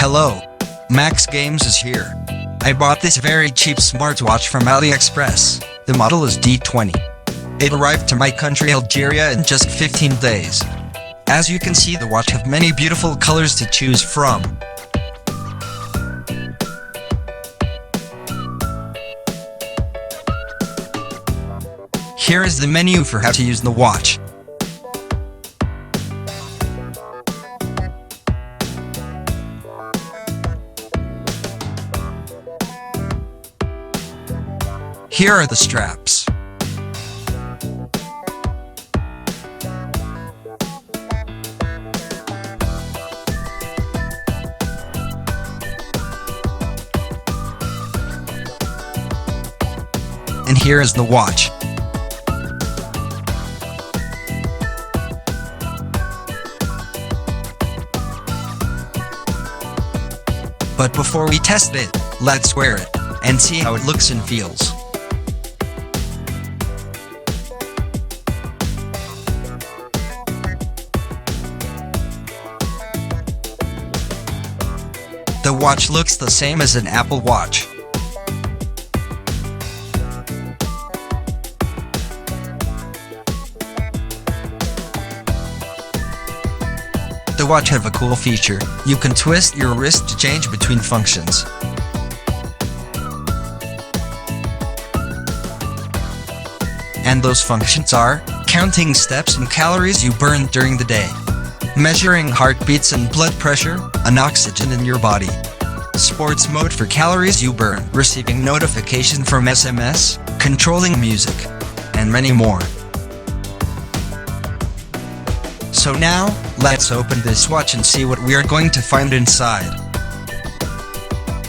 Hello, Max Games is here. I bought this very cheap smartwatch from AliExpress. The model is D20. It arrived to my country Algeria in just 15 days. As you can see, the watch have many beautiful colors to choose from. Here is the menu for how to use the watch. Here are the straps. And here is the watch. But before we test it, let's wear it and see how it looks and feels. The watch looks the same as an Apple Watch. The watch have a cool feature. You can twist your wrist to change between functions. And those functions are counting steps and calories you burn during the day, measuring heartbeats and blood pressure, and oxygen in your body, sports mode for calories you burn, receiving notification from SMS, controlling music, and many more. So now, let's open this watch and see what we are going to find inside.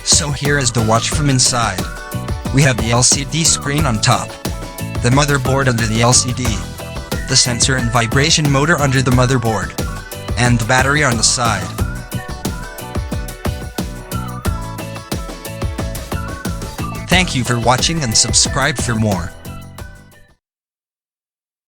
So here is the watch from inside. We have the LCD screen on top, the motherboard under the LCD, the sensor and vibration motor under the motherboard, and the battery on the side. Thank you for watching and subscribe for more.